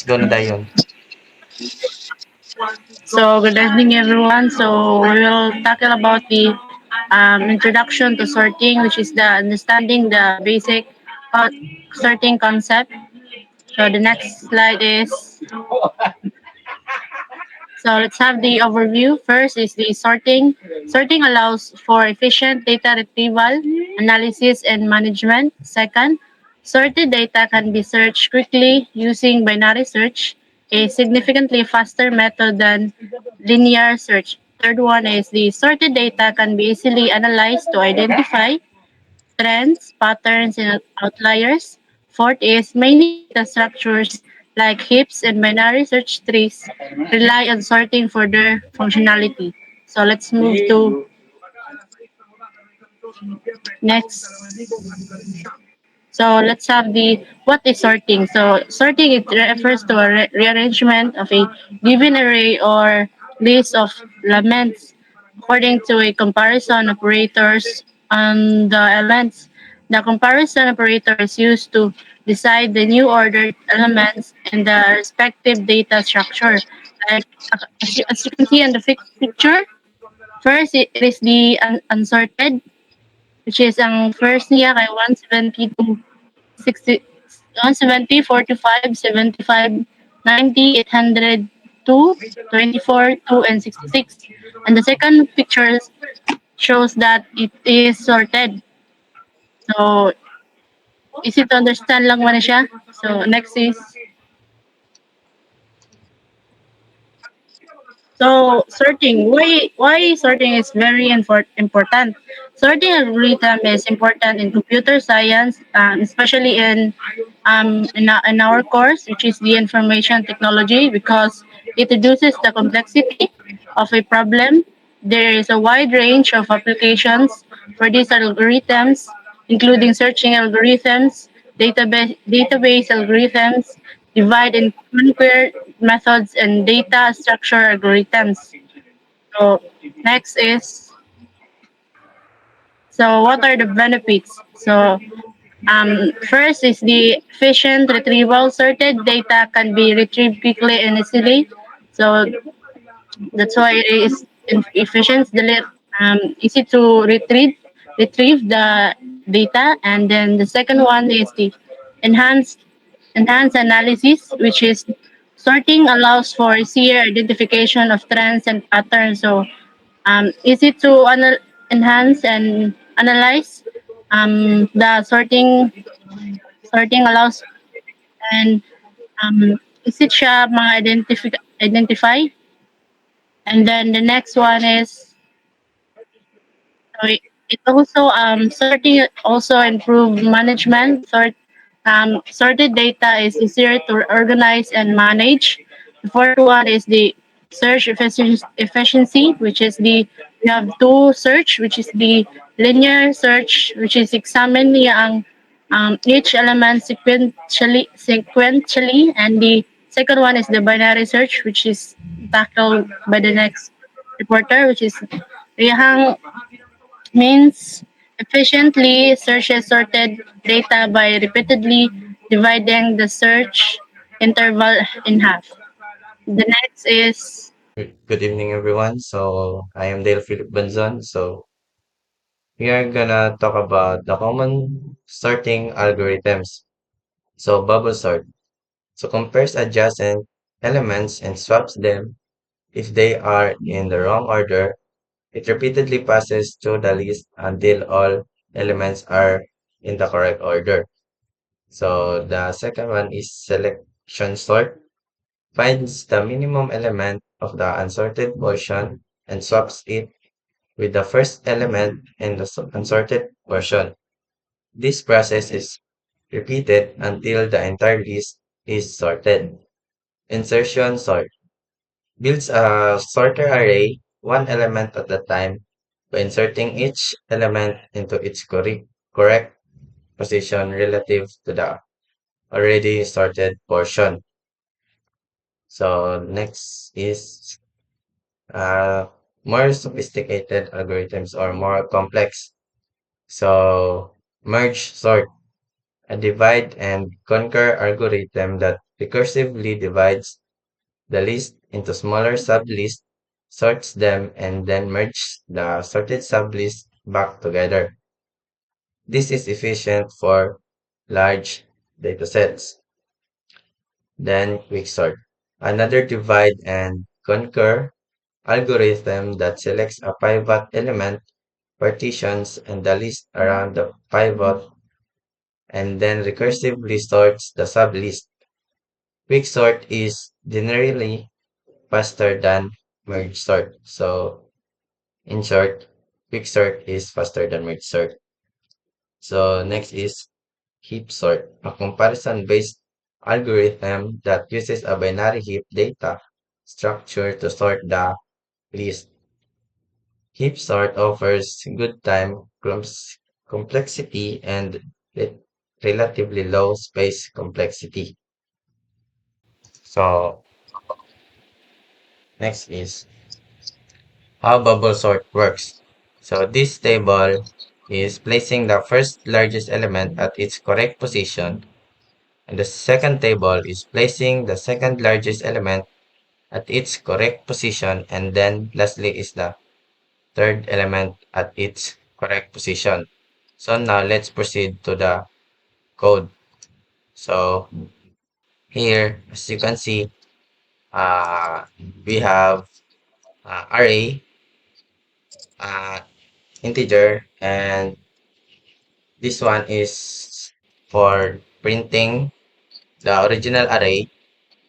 go na dayon. So, good evening, everyone. So, we will tackle about the introduction to sorting, which is the understanding the basic uh, sorting concept. So, the next slide is so let's have the overview. First is the sorting. Sorting allows for efficient data retrieval, analysis, and management. Second, sorted data can be searched quickly using binary search, a significantly faster method than linear search. Third one is the sorted data can be easily analyzed to identify trends, patterns, and outliers. Fourth is many data structures like heaps and binary search trees rely on sorting for their functionality. So let's move to next. So let's have the what is sorting. So sorting it refers to a rearrangement of a given array or list of elements according to a comparison operators on the elements. The comparison operator is used to decide the new ordered elements in the respective data structure. Like as you can see in the picture, first it is the unsorted, which is ang first niya kay 170 to 60, 170, 45, 75, 90, 802, 24, 2, and 66. And the second picture shows that it is sorted. So, easy to understand lang man siya. So, next is so sorting. Why sorting is very important? Sorting algorithm is important in computer science, especially in our course, which is the information technology, because it reduces the complexity of a problem. There is a wide range of applications for these algorithms, including searching algorithms, database algorithms, divide and conquer methods, and data structure algorithms. So next is so what are the benefits? So first is the efficient retrieval. Sorted data can be retrieved quickly and easily. So that's why it is efficient, easy to retrieve the data. And then the second one is the enhanced enhanced analysis, which is sorting allows for easier identification of trends and patterns. So easy to enhance and analyze. The sorting allows and easy siya identify. And then the next one is so it also sorting also improve management. Sorted data is easier to organize and manage. The fourth one is the search efficiency, which is the we have two search, which is the linear search, which is examine yung each element sequentially, and the second one is the binary search, which is tackled by the next reporter, which is yung means efficiently searches sorted data by repeatedly dividing the search interval in half. The next is Good evening, everyone. So, I am Dale Philip Banzon. So, we are gonna talk about the common sorting algorithms. So, bubble sort. So, compares adjacent elements and swaps them if they are in the wrong order. It repeatedly passes through the list until all elements are in the correct order. So, the second one is selection sort. Finds the minimum element of the unsorted portion and swaps it with the first element in the unsorted portion. This process is repeated until the entire list is sorted. Insertion sort builds a sorter array one element at a time by inserting each element into its correct position relative to the already sorted portion. So next is uh, more sophisticated algorithms or more complex. So merge sort, a divide and conquer algorithm that recursively divides the list into smaller sublists, sorts them, and then merges the sorted sublists back together. This is efficient for large datasets. Then quicksort. Another divide and conquer algorithm that selects a pivot element, partitions and the list around the pivot, and then recursively sorts the sublist. Quicksort is generally faster than merge sort. So in short, quicksort is faster than merge sort. So next is heap sort, a comparison-based algorithm that uses a binary heap data structure to sort the list. Heap sort offers good time complexity and relatively low space complexity. So next is how bubble sort works. So this table is placing the first largest element at its correct position, and the second table is placing the second largest element at its correct position, and then lastly is the third element at its correct position. So now let's proceed to the code. So here, as you can see, uh, we have array, uh, integer, and this one is for printing the original array,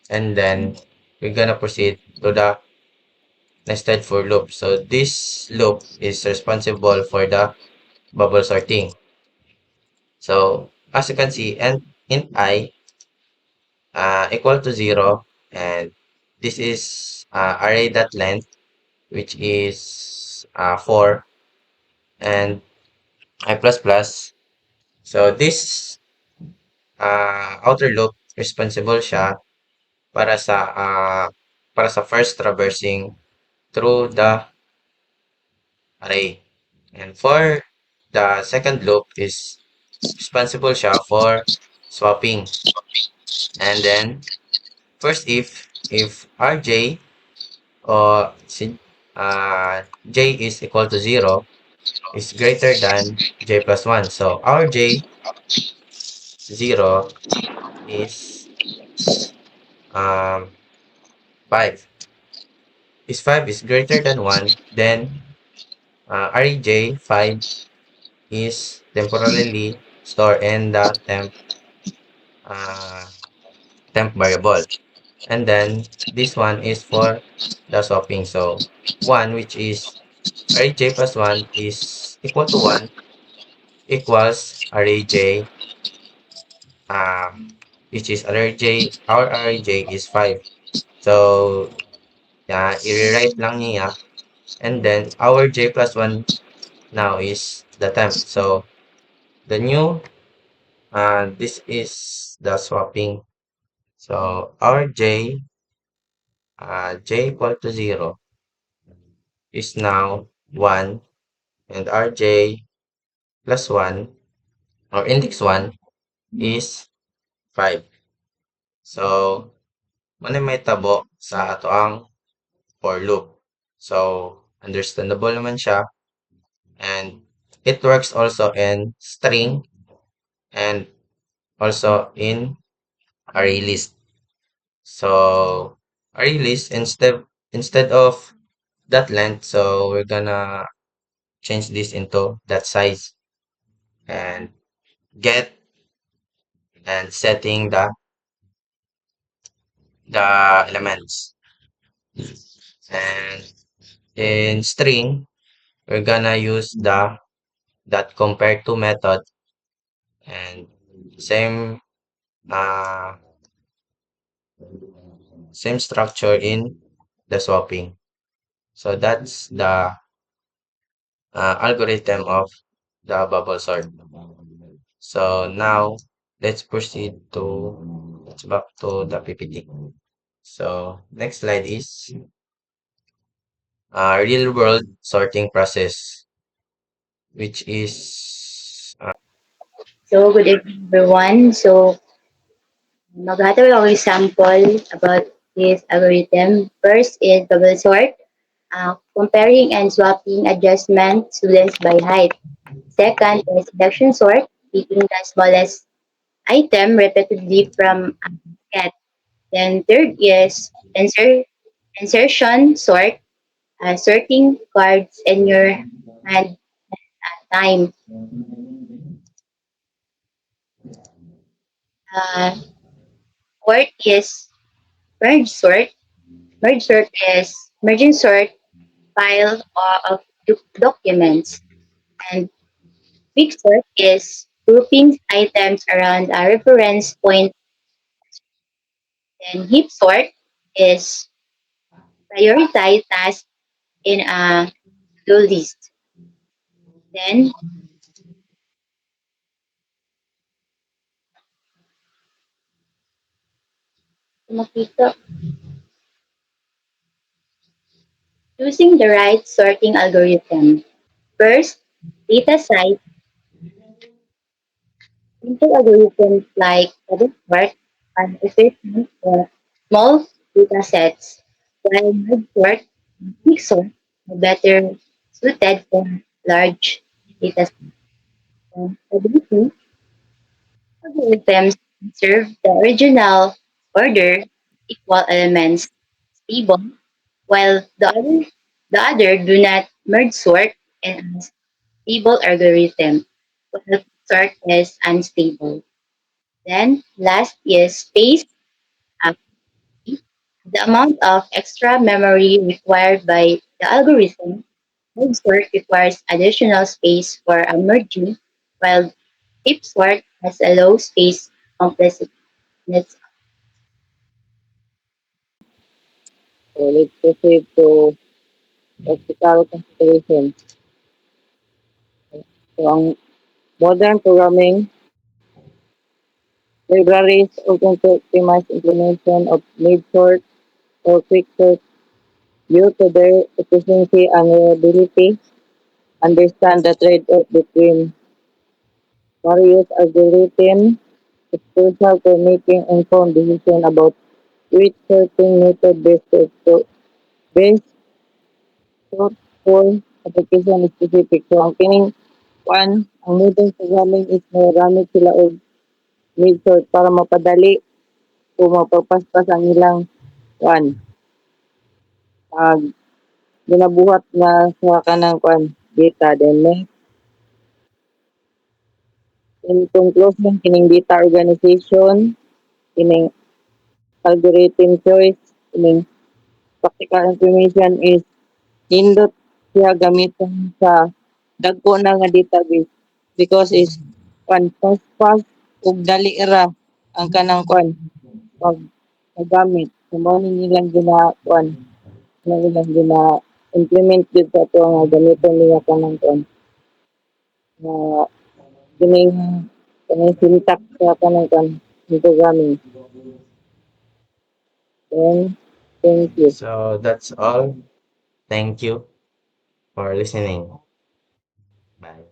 and then we're gonna proceed to the nested for loop. So this loop is responsible for the bubble sorting. So as you can see, and int I equal to 0, and this is array.length, which is 4, and I plus plus. So this outer loop responsible siya para sa first traversing through the array. And for the second loop is responsible siya for swapping. And then first if rj or j is equal to 0 is greater than j plus 1. So our j 0 is 5. If 5 is greater than 1, then rj 5 is temporarily stored in the uh, temp variable. And then this one is for the swapping. So 1, which is array plus 1 is equal to 1 equals array which is array is 5. So i-rewrite lang niya, and then our j plus 1 now is the temp. So the new this is the swapping. So our j equal to 0 is now 1, and our j plus 1 or index 1 is 5. So manay may tabo sa ato ang for loop. So understandable naman siya, and it works also in string and also in array list. So array list, instead of that length, so we're gonna change this into that size, and get and setting the elements. And in string, we're gonna use the that compare to method, and same uh same structure in the swapping. So that's the algorithm of the bubble sort. So now let's proceed to let's back to the PPT. So next slide is real world sorting process, which is So good evening, everyone. So Maghatawag ako example about this algorithm. First is bubble sort, comparing and swapping adjustment students by height. Second is selection sort, picking the smallest item repeatedly from a basket. Then third is insertion sort, sorting cards in your hand at time. Uh, fourth is merge sort. Merge sort is merging sort file of documents. And quick sort is grouping items around a reference point. Then heap sort is prioritize tasks in a to-do list. Then makita, choosing the right sorting algorithm. First, data site. Simple algorithms like double sort are efficient for small data sets, while merge sort and quick sort are better suited for large data sets. Stability algorithms conserve the original order equal elements stable, while the other do not merge sort and a stable algorithm, while sort is unstable. Then last is space. uh, The amount of extra memory required by the algorithm. Merge sort requires additional space for a merging, while deep sort has a low space complexity. That's So let's proceed to practical consideration. So ang modern programming libraries open to optimize implementation of mid-sort or quick-sort due to their efficiency and reliability. Understand the trade-off between various algorithms. It's crucial for making informed decisions about which sorting method best suit for application specific. So ang kining kuan, ang modern programming is nagamit sila og mid-sort para mapadali o mapagpaspas ang ilang kuan, pag ginabuhat nga sa kanang kuan data. Then next, in conclusion, kining data organization, kining algorithm choice, kining practical information is nindot siya gamiton sa dagko na nga database because is kuan fast ug dali ra ang kanang kuan pag nagamit. So mao ni nilang kuan na nilang implement jud sa ato nga gamiton niya kanang kuan nga kining kining syntax sa kanang kuan ng programming. Then thank you. So that's all. Thank you for listening. Bye.